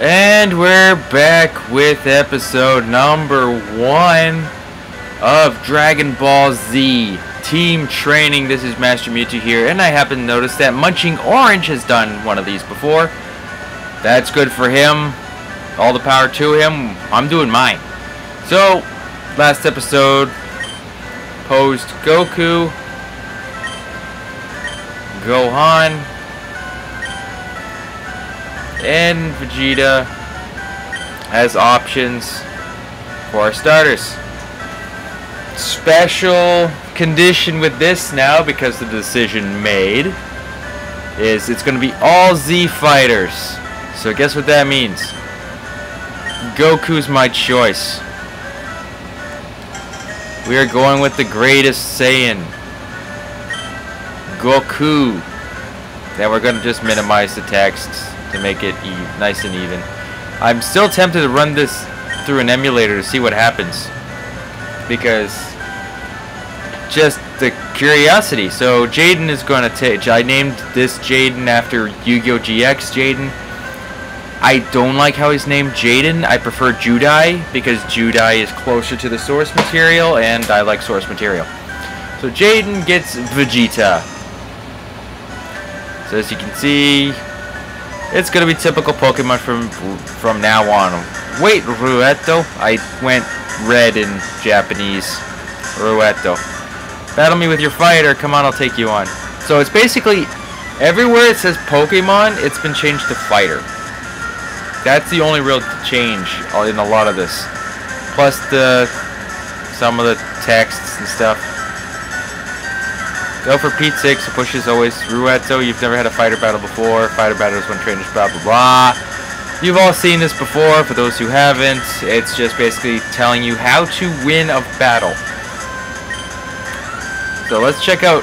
And we're back with episode number 1 of Dragon Ball Z Team Training. This is Master Mewtwo here, and I happen to notice that Munching Orange has done one of these before. That's good for him. All the power to him. I'm doing mine. So, last episode posed Goku, Gohan, and Vegeta as options for our starters. Special condition with this now, because the decision made, is it's going to be all Z fighters. So guess what that means? Goku's my choice. We are going with the greatest Saiyan, Goku. Then we're going to just minimize the text to make it nice and even. I'm still tempted to run this through an emulator to see what happens, because just the curiosity. So Jaden is going to take, I named this Jaden after Yu-Gi-Oh! GX Jaden. I don't like how he's named Jaden. I prefer Judai, because Judai is closer to the source material, and I like source material. So Jaden gets Vegeta. So as you can see, it's gonna be typical Pokemon from now on. Wait, Rueto. I went red in Japanese. Rueto. Battle me with your fighter. Come on, I'll take you on. So it's basically everywhere it says Pokemon, it's been changed to fighter. That's the only real change in a lot of this. Plus some of the texts and stuff. Go for Pete's sake, so push is always Rueto. You've never had a fighter battle before. Fighter battle is when trainers blah blah blah. You've all seen this before. For those who haven't, it's just basically telling you how to win a battle. So let's check out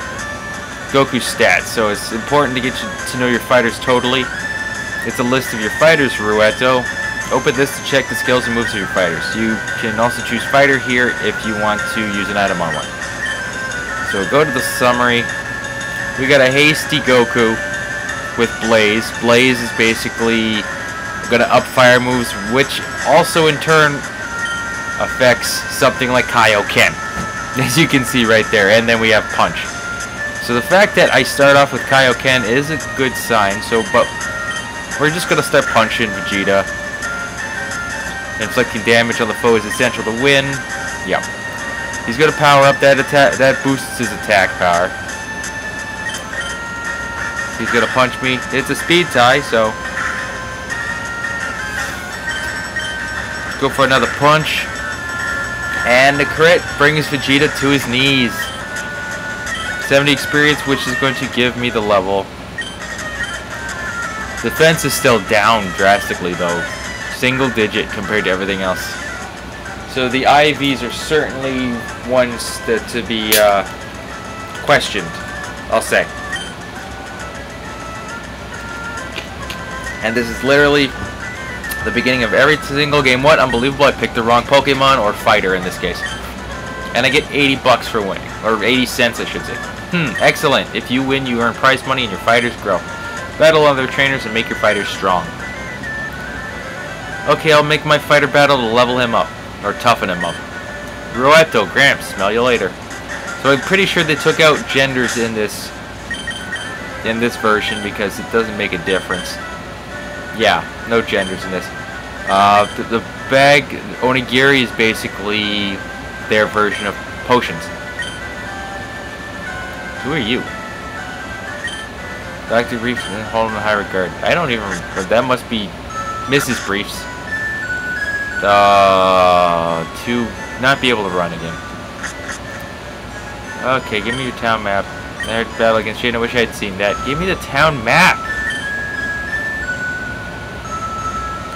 Goku's stats. So it's important to get you to know your fighters totally. It's a list of your fighters, Rueto. Open this to check the skills and moves of your fighters. You can also choose fighter here if you want to use an item on one. So go to the summary. We got a hasty Goku with Blaze. Blaze is basically going to up fire moves, which also in turn affects something like Kaioken, as you can see right there. And then we have Punch. So the fact that I start off with Kaioken is a good sign. But we're just going to start punching Vegeta. Inflicting damage on the foe is essential to win. Yep. He's going to power up that attack. That boosts his attack power. He's going to punch me. It's a speed tie, so go for another punch. And the crit brings Vegeta to his knees. 70 experience, which is going to give me the level. Defense is still down drastically, though. Single digit compared to everything else. So the IVs are certainly ones to be questioned, I'll say. And this is literally the beginning of every single game. What? Unbelievable, I picked the wrong Pokemon, or fighter in this case. And I get 80 bucks for winning. Or 80 cents, I should say. Excellent. If you win, you earn prize money and your fighters grow. Battle other trainers and make your fighters strong. Okay, I'll make my fighter battle to level him up. Or toughen him up. Rueto, Gramps, smell you later. So I'm pretty sure they took out genders in this version, because it doesn't make a difference. Yeah, no genders in this. The bag Onigiri is basically their version of potions. Who are you? Dr. Briefs and hold him in high regard. I don't even remember. That must be Mrs. Briefs. To not be able to run again. Okay, give me your town map. There's battle against Shane. I wish I had seen that. Give me the town map.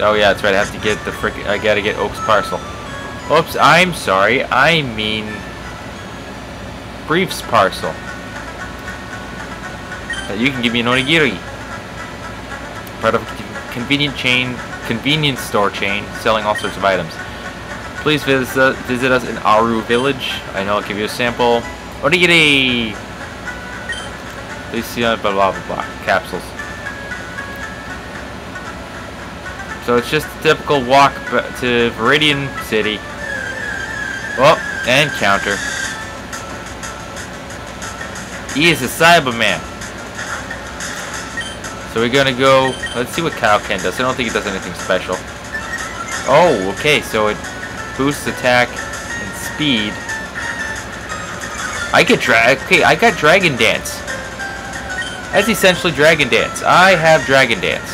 Oh yeah, that's right. I have to get the frick. I gotta get Oak's parcel. Oops, I'm sorry. I mean Brief's parcel. You can give me an onigiri. Part of a convenience store chain selling all sorts of items. Please visit us in Aru Village. I know I'll give you a sample. Onigiri! Please see blah blah blah blah. Capsules. So it's just a typical walk to Viridian City. Oh, and counter. He is a Cyberman. So we're gonna go. Let's see what Kaioken does. I don't think it does anything special. Oh, okay. So it boosts attack and speed. I got Dragon Dance. That's essentially Dragon Dance. I have Dragon Dance.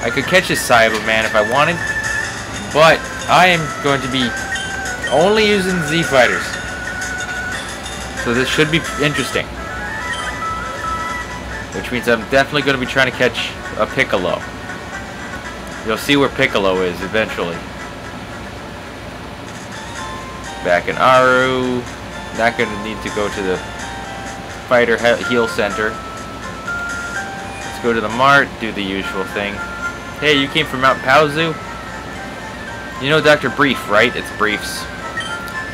I could catch a Cyberman if I wanted, but I am going to be only using Z Fighters. So this should be interesting. Which means I'm definitely going to be trying to catch a Piccolo. You'll see where Piccolo is eventually. Back in Aru. Not going to need to go to the Fighter Heal Center. Let's go to the Mart, do the usual thing. Hey, you came from Mount Paozu? You know Dr. Brief, right? It's Brief's.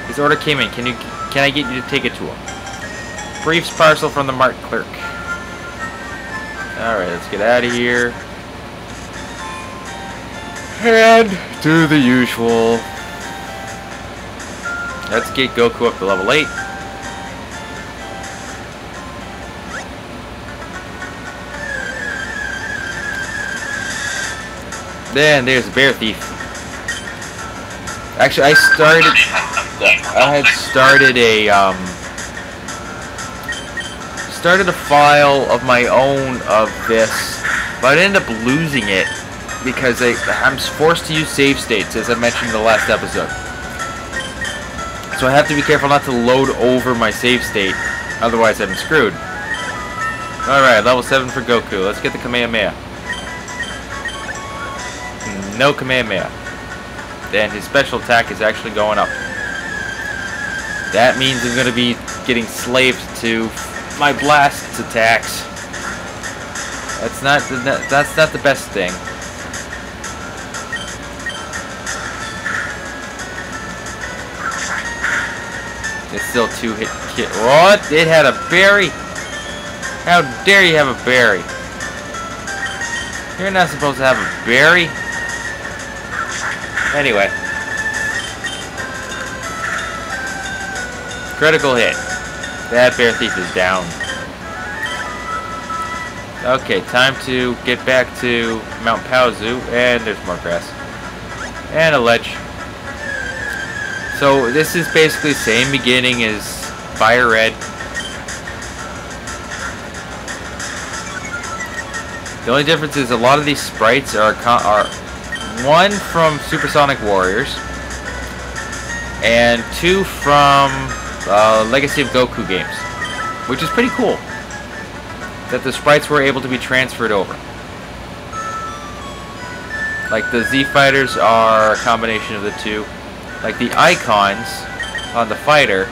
His order came in. Can I get you to take it to him? Brief's parcel from the Mart clerk. Alright, let's get out of here. And do the usual. Let's get Goku up to level 8. Then there's Bear Thief. Actually, I had started a file of my own of this, but I ended up losing it because I'm forced to use save states, as I mentioned in the last episode. So I have to be careful not to load over my save state, otherwise I'm screwed. Alright, level 7 for Goku. Let's get the Kamehameha. No Kamehameha. And his special attack is actually going up. That means I'm going to be getting slaved to my blast attacks. That's not the best thing. It's still 2-hit kit. What? It had a berry? How dare you have a berry? You're not supposed to have a berry. Anyway. Critical hit. That Bear Thief is down. Okay, time to get back to Mount Paozu. And there's more grass. And a ledge. So this is basically the same beginning as Fire Red. The only difference is a lot of these sprites are one from Supersonic Warriors and 2 from Legacy of Goku games, which is pretty cool that the sprites were able to be transferred over. Like the Z Fighters are a combination of the two. Like the icons on the fighter,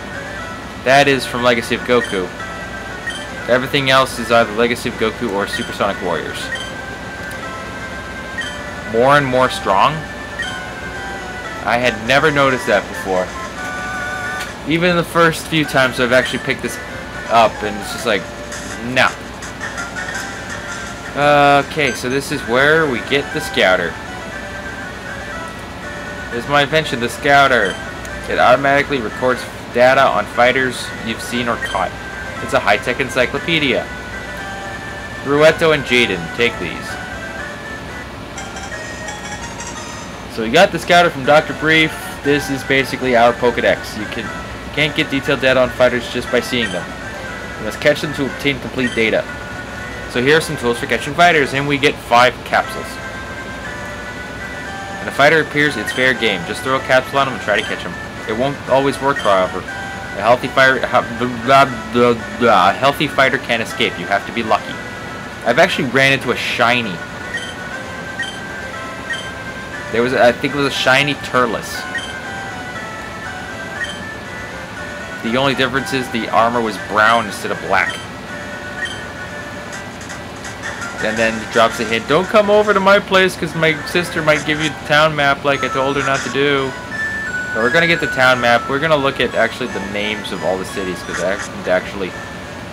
that is from Legacy of Goku. Everything else is either Legacy of Goku or Supersonic Warriors. More and more strong? I had never noticed that before. Even the first few times I've actually picked this up, and it's just like, no. Okay, so this is where we get the Scouter. Here's my invention, the Scouter. It automatically records data on fighters you've seen or caught. It's a high-tech encyclopedia. Rueto and Jaden, take these. So we got the Scouter from Dr. Brief. This is basically our Pokedex. You can't get detailed data on fighters just by seeing them. You must catch them to obtain complete data. So here are some tools for catching fighters, and we get 5 capsules. When a fighter appears, it's fair game. Just throw a capsule on him and try to catch him. It won't always work, however. A healthy fighter can't escape. You have to be lucky. I've actually ran into a shiny. I think it was a shiny Turles. The only difference is the armor was brown instead of black. And then he drops a hint, don't come over to my place because my sister might give you the town map like I told her not to do. So we're going to get the town map. We're going to look at actually the names of all the cities because I haven't actually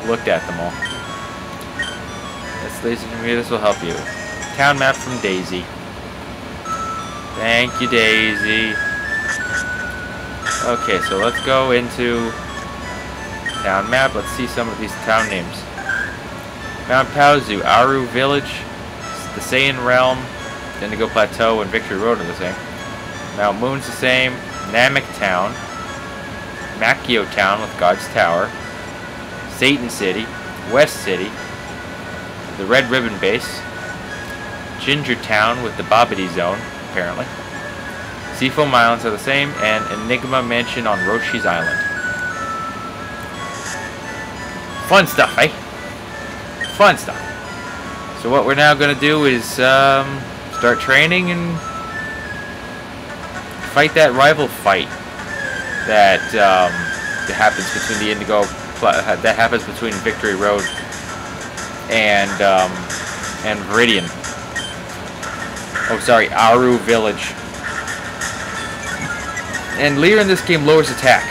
looked at them all. Yes, ladies and gentlemen, this will help you. town map from Daisy. Thank you, Daisy. Okay, so let's go into town map. Let's see some of these town names. Mount Paozu, Aru Village, the Saiyan Realm, Indigo Plateau, and Victory Road are the same. Mount Moon's the same. Namek Town, Makio Town with God's Tower, Satan City, West City, the Red Ribbon Base, Ginger Town with the Babidi Zone, apparently. Seafoam Islands are the same, and Enigma Mansion on Roshi's Island. Fun stuff, eh? Fun stuff. So what we're now going to do is start training and fight that rival fight that happens between the Indigo, that happens between Victory Road and Viridian. Oh, sorry, Aru Village. And Leer in this game lowers attack.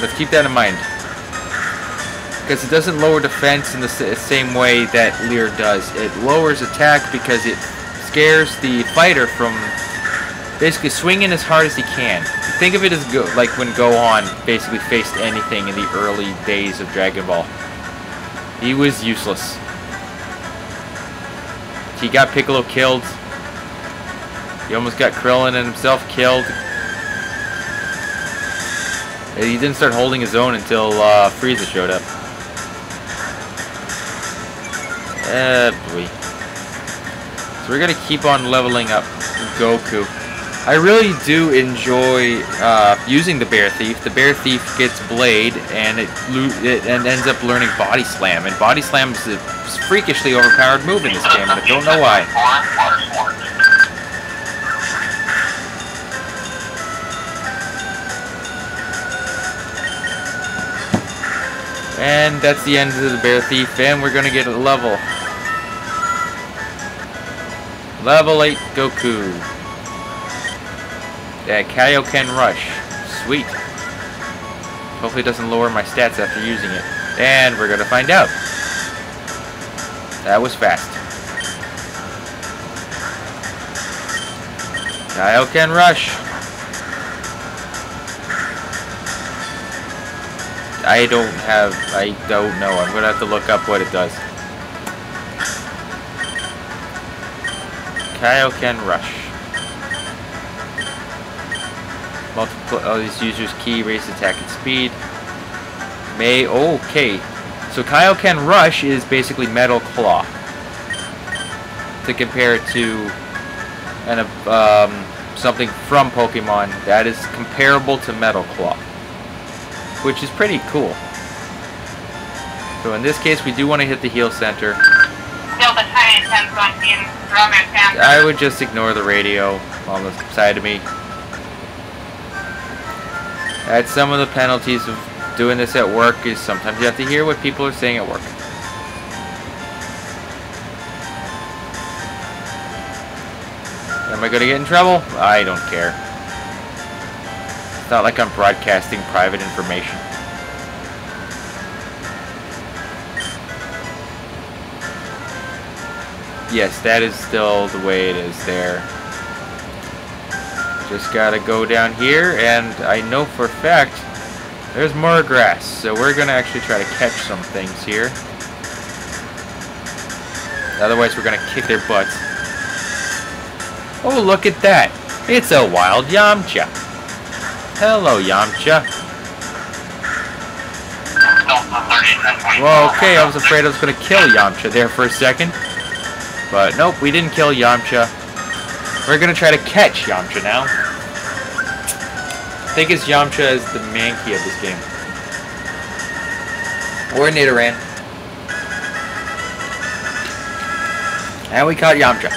Let's keep that in mind. Because it doesn't lower defense in the same way that Leer does. It lowers attack because it scares the fighter from basically swinging as hard as he can. Think of it as like when Gohan basically faced anything in the early days of Dragon Ball. He was useless. He got Piccolo killed. He almost got Krillin and himself killed. He didn't start holding his own until Frieza showed up. Boy. So we're gonna keep on leveling up Goku. I really do enjoy using the Bear Thief. The Bear Thief gets Blade, and it ends up learning Body Slam. And Body Slam is a freakishly overpowered move in this game, and I don't know why. And that's the end of the Bear Thief, and we're gonna get a level. Level 8 Goku. Yeah, Kaioken Rush. Sweet. Hopefully it doesn't lower my stats after using it. And we're gonna find out. That was fast. Kaioken Rush. I don't know. I'm gonna have to look up what it does. Kaioken Rush. Multiple these users' key, raise attack and speed. Okay. So Kaioken Rush is basically Metal Claw. To compare it to something from Pokemon that is comparable to Metal Claw, which is pretty cool. So in this case, we do want to hit the heal center. I would just ignore the radio on the side of me. That's some of the penalties of doing this at work, is sometimes you have to hear what people are saying at work. Am I going to get in trouble? I don't care. It's not like I'm broadcasting private information. Yes, that is still the way it is there. Just gotta go down here, and I know for a fact there's more grass, so we're gonna actually try to catch some things here. Otherwise, we're gonna kick their butts. Oh, look at that! It's a wild Yamcha. Hello, Yamcha. Well, okay, I was afraid I was gonna kill Yamcha there for a second. But nope, we didn't kill Yamcha. We're gonna try to catch Yamcha now. I think it's Yamcha as the Mankey of this game. Or Nidoran. And we caught Yamcha.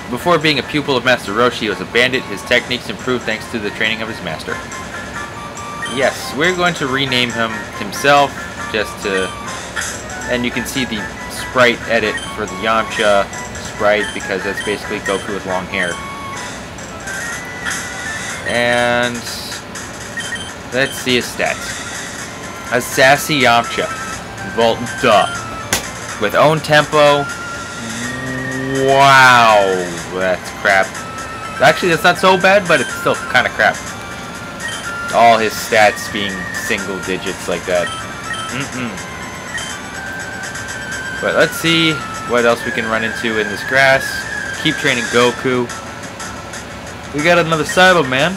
Before being a pupil of Master Roshi, he was a bandit. His techniques improved thanks to the training of his master. Yes, we're going to rename him himself, just to... And you can see the sprite edit for the Yamcha sprite, because that's basically Goku with long hair. And let's see his stats. A sassy Yamcha. Vault, duh. with own tempo. Wow, that's crap. Actually, that's not so bad, but it's still kind of crap. All his stats being single digits like that. But let's see what else we can run into in this grass. Keep training Goku. We got another Cyberman.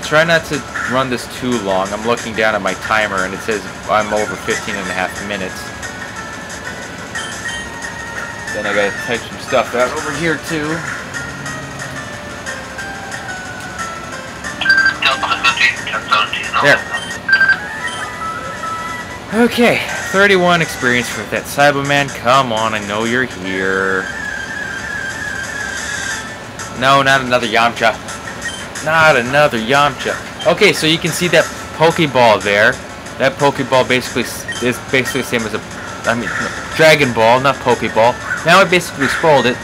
Try not to run this too long. I'm looking down at my timer and it says I'm over 15.5 minutes. Then I gotta type some stuff out over here too. There. Okay, 31 experience for that Cyberman. Come on, I know you're here. No, not another Yamcha. Not another Yamcha. Okay, so you can see that Pokeball there. That Pokeball basically is basically the same as a, Dragon Ball, not Pokeball. Now I basically scrolled it.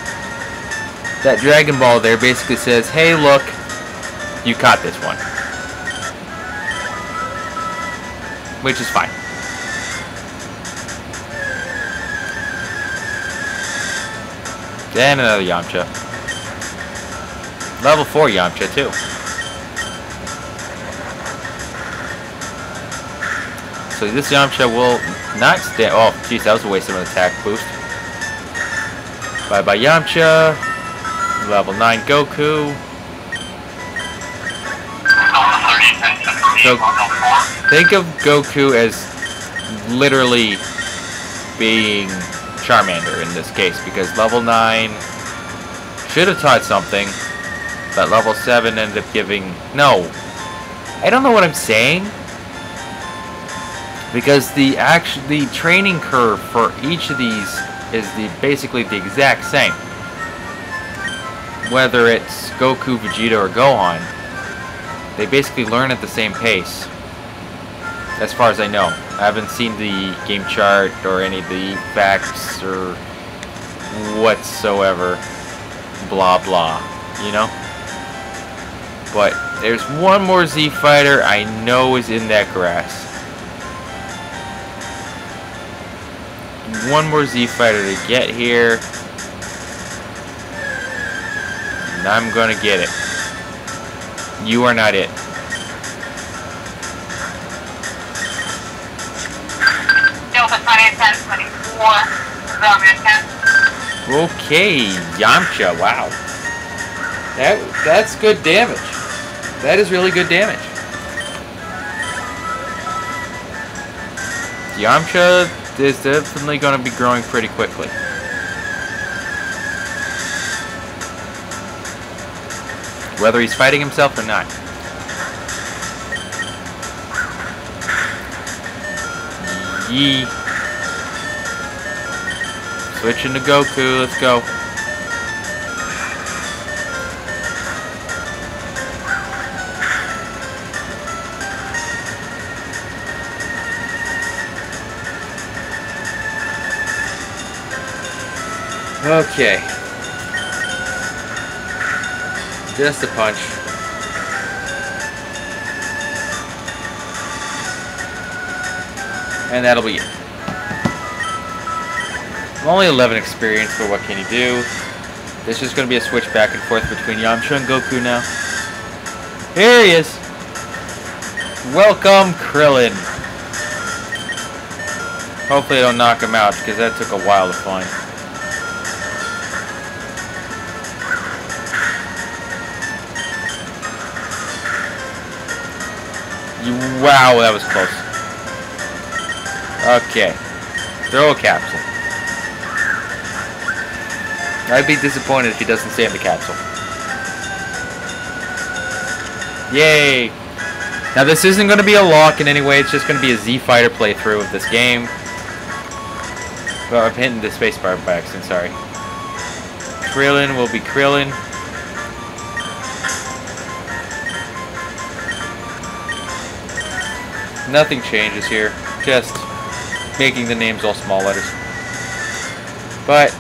That Dragon Ball there basically says, hey, look, you caught this one. Which is fine. Then another Yamcha. Level 4 Yamcha, too. So this Yamcha will not stand... Oh, jeez, that was a waste of an attack boost. Bye-bye Yamcha. Level 9 Goku. So, think of Goku as literally being Charmander in this case, because level 9 should have taught something, but level 7 ended up giving... No! I don't know what I'm saying, because the training curve for each of these is basically the exact same. Whether it's Goku, Vegeta, or Gohan, they basically learn at the same pace, as far as I know. I haven't seen the game chart or any of the facts or whatsoever. Blah blah, you know? But there's one more Z fighter I know is in that grass. One more Z fighter to get here. And I'm gonna get it. You are not it. Okay, Yamcha, wow. That's good damage. That is really good damage. Yamcha is definitely going to be growing pretty quickly. Whether he's fighting himself or not. Yee. Switching to Goku, let's go. Okay. Just a punch. And that'll be it. Only 11 experience, but what can you do? This is going to be a switch back and forth between Yamcha and Goku now. Here he is! Welcome, Krillin! Hopefully I don't knock him out, because that took a while to find. Wow, that was close. Okay. Throw a capsule. I'd be disappointed if he doesn't stay in the capsule. Yay! Now this isn't going to be a lock in any way, it's just going to be a Z Fighter playthrough of this game. Well, I'm hitting the spacebar by accident, sorry. Krillin will be Krillin. Nothing changes here, just making the names all small letters. But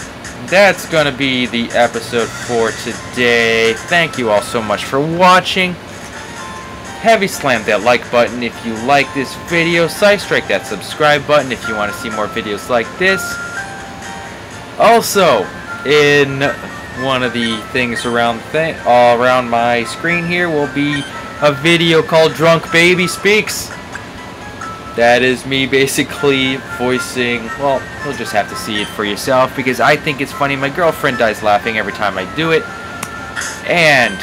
that's gonna be the episode for today. Thank you all so much for watching. heavy slam that like button if you like this video. Side strike that subscribe button if you want to see more videos like this. Also, in one of the things around all around my screen here will be a video called Drunk Baby Speaks. That is me basically voicing, well, you'll just have to see it for yourself because I think it's funny. My girlfriend dies laughing every time I do it. And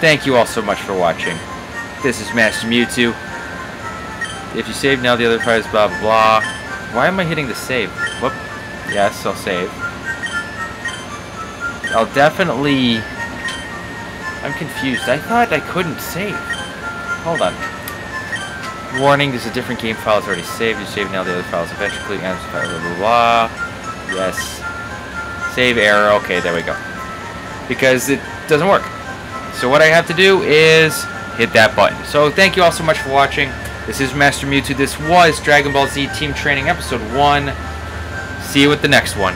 thank you all so much for watching. This is Master Mewtwo. If you save now, the other prize, blah, blah, blah. Why am I hitting the save? Whoop. Yes, I'll save. I'll definitely... I'm confused. I thought I couldn't save. Hold on. Warning, there's a different game file. It's already saved. You save now, the other files eventually. Blah, blah, blah. Yes. Save error. Okay, there we go. Because it doesn't work. So what I have to do is hit that button. So thank you all so much for watching. This is Master Mewtwo. This was Dragon Ball Z Team Training Episode 1. See you with the next one.